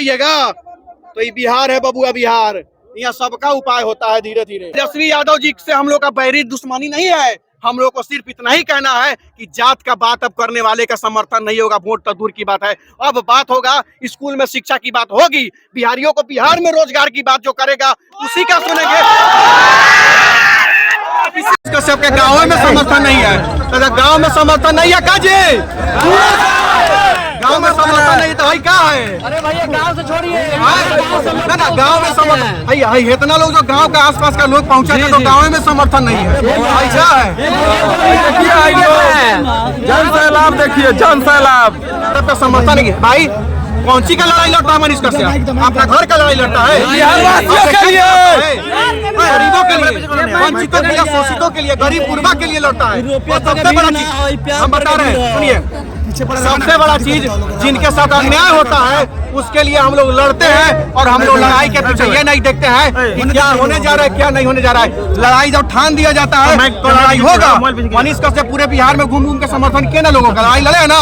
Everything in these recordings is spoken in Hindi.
जाइएगा। तो ये बिहार है बबुआ, बिहार। यहाँ सबका उपाय होता है धीरे धीरे। तेजस्वी यादव जी से हम लोग का बैरी दुश्मनी नहीं है। हम लोग को सिर्फ इतना ही कहना है कि जात का बात अब करने वाले का समर्थन नहीं होगा। वोट तो दूर की बात है, अब बात होगा स्कूल में शिक्षा की बात होगी। बिहारियों को बिहार में रोजगार की बात जो करेगा उसी का सुनेंगे। सबके गाँव में समर्थन नहीं है, तो गाँव में समर्थन नहीं है का जी, गाँव में समर्थन नहीं तो भाई क्या है? अरे भैया गांव से छोड़िए ना गाँव में समर्थन भाई इतना लोग जो गाँव के आसपास का लोग पहुँचा तो गाँव में समर्थन नहीं है। ऐसा है जन सैलाब, देखिए जन सैलाब, तब तो समर्थन नहीं है भाई। कौन सी का लड़ाई लड़ता है मनीष कश्यप? अपना घर का लड़ाई लड़ता है, गरीबों के लिए, वंचितों के लिए, शोषितों के लिए, गरीब गुरबा के लिए लड़ता है। और सबसे बड़ा चीज हम बता रहे हैं, सुनिए, सबसे बड़ा चीज जिनके साथ अन्याय होता है उसके लिए हम लोग लड़ते हैं। और हम लोग लड़ाई के पीछे ये नहीं देखते हैं कि क्या होने जा रहा है क्या नहीं होने जा रहा है। लड़ाई जब ठान दिया जाता है तो लड़ाई होगा। मनीष कश्यप पूरे बिहार में घूम घूम के समर्थन किए ना लोगों का, लड़ाई लड़े ना।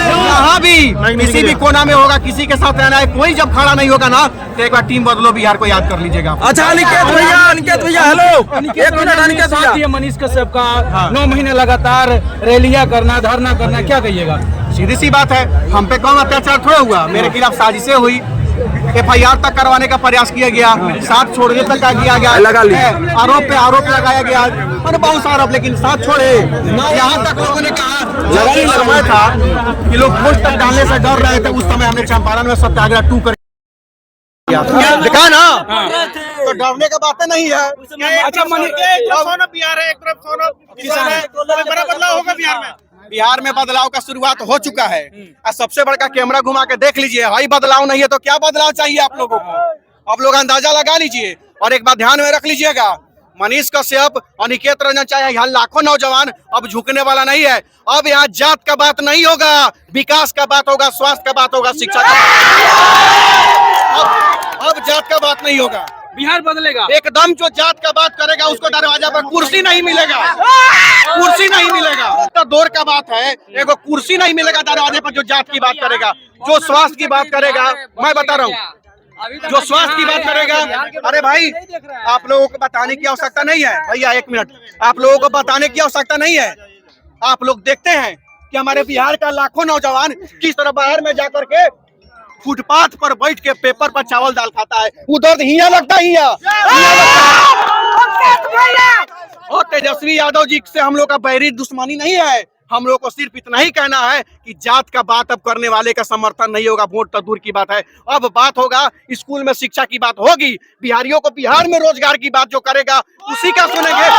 यहाँ भी किसी भी कोना में होगा, किसी के साथ रहना है, कोई जब खड़ा नहीं होगा ना तो एक बार टीम बदलो बिहार को याद कर लीजिएगा। अच्छा अनिकेत भैया हेलो, एक मिनट अनिकेत भैया, मनीष कश्यप का 9 महीने लगातार रैलियां करना, धरना करना, क्या कहिएगा? सीधी सी बात है, हम पे कौन अत्याचार थोड़ा हुआ, मेरे खिलाफ साजिशें हुई, FIR तक करवाने का प्रयास किया गया, साथ छोड़ने तक का किया गया, आरोप पे आरोप लगाया गया, और बहुत सारा आरोप, लेकिन साथ छोड़े। यहाँ तक लोगों ने कहा, जब समय था कि लोग वोट तक डालने से डर रहे थे, उस समय हमने चंपारण में सत्याग्रह 2 कर देखा ना, तो डरने का बातें नहीं है। अच्छा बिहार है, एक तरफ सोना किसान है, बड़ा बदलाव होगा बिहार में। बिहार में बदलाव का शुरुआत हो चुका है। सबसे बड़ा कैमरा घुमा के देख लीजिए, भाई बदलाव नहीं है तो क्या बदलाव चाहिए आप लोगों को? आप लोग अंदाजा लगा लीजिए। और एक बात ध्यान में रख लीजिएगा, मनीष कश्यप, अनिकेत रंजन, चाहे यहाँ लाखों नौजवान अब झुकने वाला नहीं है। अब यहाँ जात का बात नहीं होगा, विकास का बात होगा, स्वास्थ्य का बात होगा, शिक्षा का अब जात का बात नहीं होगा। बिहार बदलेगा एकदम। जो जात का बात करेगा उसको दरवाजा पर कुर्सी नहीं मिलेगा, कुर्सी नहीं मिलेगा। तो दौर का बात है, एगो कुर्सी नहीं मिलेगा दरवाजे पर जो जात की बात करेगा, जो स्वास्थ्य की बात करेगा। मैं बता रहा हूँ, जो स्वास्थ्य की बात करेगा, अरे भाई आप लोगों को बताने की आवश्यकता नहीं है। भैया एक मिनट, आप लोगों को बताने की आवश्यकता नहीं है। आप लोग देखते हैं कि हमारे बिहार का लाखों नौजवान किस तरह बाहर में जाकर के फुटपाथ पर बैठ के पेपर पर चावल दाल खाता है। उधर हिया लगता है, और तेजस्वी यादव जी से हम लोग का बैरी दुश्मनी नहीं है। हम लोग को सिर्फ इतना ही कहना है कि जात का बात अब करने वाले का समर्थन नहीं होगा। वोट तो दूर की बात है, अब बात होगा स्कूल में शिक्षा की बात होगी। बिहारियों को बिहार में रोजगार की बात जो करेगा उसी का सुनेंगे।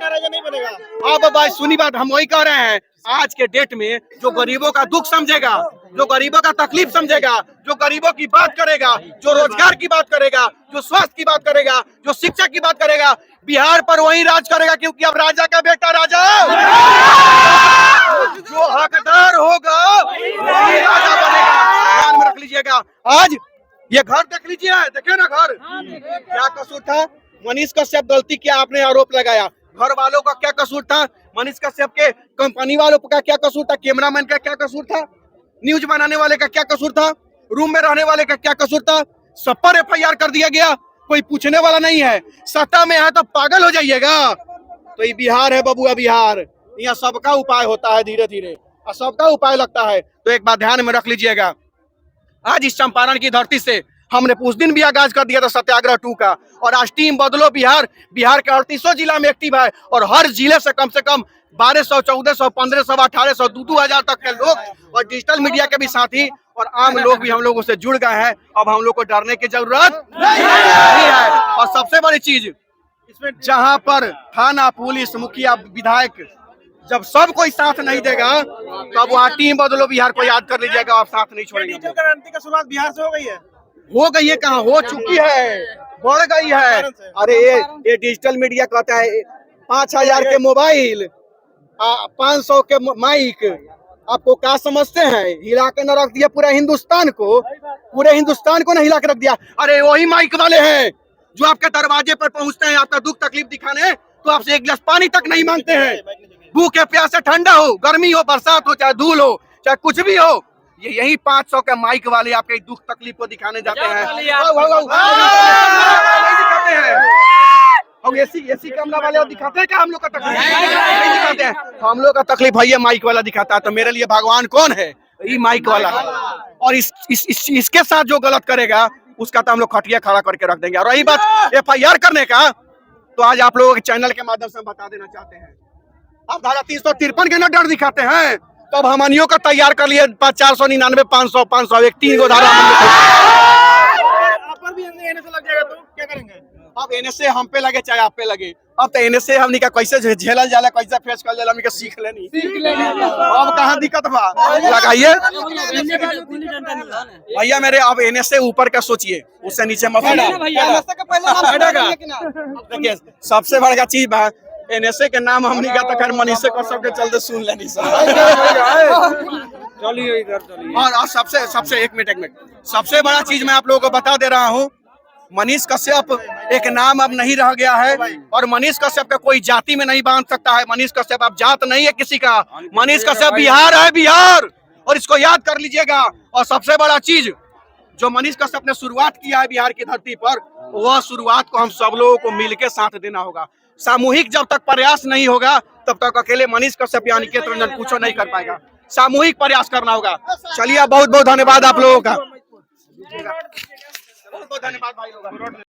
राजा नहीं बनेगा। अब भाई सुनी बात, हम वही कह रहे हैं, आज के डेट में जो गरीबों का दुख समझेगा, जो गरीबों का तकलीफ समझेगा, जो गरीबों की बात करेगा, जो रोजगार की बात करेगा, जो स्वास्थ्य की बात करेगा, जो शिक्षा की बात करेगा, बिहार पर वही राज करेगा। क्योंकि अब राजा का बेटा राजा, जो हकदार होगा वही राजा बनेगा। ध्यान में रख लीजिएगा। आज ये घर देख लीजिए, देखे ना घर, क्या कसूर था मनीष कश्यप? गलती क्या आपने आरोप लगाया? घर वालों का क्या कसूर था? मनीष कश्यप के कंपनी वालों का क्या कसूर था? कैमरामैन का क्या कसूर था? न्यूज बनाने वाले का क्या कसूर था? रूम में रहने वाले का क्या कसूर था? सब पर FIR कर दिया गया, कोई पूछने वाला नहीं है। सत्ता में है तो पागल हो जाइएगा। तो ये बिहार है बबुआ, बिहार। यहाँ सबका उपाय होता है धीरे धीरे, और सबका उपाय लगता है। तो एक बात ध्यान में रख लीजिएगा, आज इस चंपारण की धरती से हमने उस दिन भी आगाज कर दिया था सत्याग्रह 2 का, और आज टीम बदलो बिहार, बिहार के 3800 जिला में एक्टिव है। और हर जिले से कम 1200, 1400, 1500, 1800, 2000 तक के लोग, और डिजिटल मीडिया के भी साथी और आम लोग भी हम लोगों से जुड़ गए हैं। अब हम लोग को डरने की जरूरत नहीं है। और सबसे बड़ी चीज इसमें, जहां पर थाना, पुलिस, मुखिया, विधायक, जब सब कोई साथ नहीं देगा तब वहाँ टीम बदलो बिहार को याद कर लीजिएगा। आप साथ नहीं छोड़ेंगे। डिजिटल क्रांति का शुरुआत बिहार से हो गई है, हो गई है, कहाँ हो चुकी है, बढ़ गई है। अरे ये डिजिटल मीडिया कहता है 5000 के मोबाइल, 500 के माइक, आपको क्या समझते हैं? हिला के न रख दिया पूरा हिंदुस्तान को, पूरे हिंदुस्तान को न हिला के रख दिया। अरे वही माइक वाले हैं जो आपके दरवाजे पर पहुंचते हैं आपका दुख तकलीफ दिखाने, तो आपसे एक गिलास पानी तक नहीं मांगते हैं। भूखे प्यासे, ठंडा हो, गर्मी हो, बरसात हो, चाहे धूल हो, चाहे कुछ भी हो, ये यही 500 के माइक वाले आपके दुख तकलीफ को दिखाने जाते हैं। दिखाते हैं और एसी कमला वाले दिखाते हैं क्या हम लोग का तकलीफ? नहीं दिखाते हैं। हम लोग का तकलीफ है ये माइक वाला दिखाता है। तो मेरे लिए भगवान कौन है? ये माइक वाला है। और इसके साथ जो गलत करेगा उसका तो हम लोग खटिया खड़ा करके रख देंगे। और रही बात FIR करने का, तो आज आप लोगों के चैनल के माध्यम से हम बता देना चाहते हैं, आप धारा 353 के ना डर दिखाते हैं, तो अब हमनियों का तैयार कर लिए 499, 500, 500 एक 3 गो धारा पर भी NSA लग जाएगा तो क्या करेंगे? अब NSA हम पे लगे चाहे आप पे लगे, अब तो NSA हमनी का कैसे झेलल जाला, कैसे फेस कर जाला, हमनी का सीख लेनी। अब कहाँ दिक्कत बा? लगाइए भैया मेरे। अब NSA ऊपर का सोचिए, उससे नीचे मत देखिए। सबसे बड़ा चीज बा NSA के नाम हमनी का तो खैर मनीषे को सबके चलते सुन लेनी सर। चलिए इधर चलिए। और सबसे एक मिनट सबसे बड़ा चीज मैं आप लोगों को बता दे रहा हूँ, मनीष कश्यप एक नाम अब नहीं रह गया है। और मनीष कश्यप का कोई जाति में नहीं बांध सकता है। मनीष कश्यप अब जात नहीं है किसी का। मनीष कश्यप बिहार है, बिहार। और इसको याद कर लीजिएगा। और सबसे बड़ा चीज जो मनीष कश्यप ने शुरुआत किया है बिहार की धरती पर, वह शुरुआत को हम सब लोगों को मिलकर साथ देना होगा। सामूहिक जब तक प्रयास नहीं होगा तब तक अकेले मनीष कश्यप यानी अनिकेत रंजन कुछ नहीं कर पाएगा। सामूहिक प्रयास करना होगा। चलिए बहुत बहुत धन्यवाद आप लोगों का। बहुत बहुत धन्यवाद भाई लोग।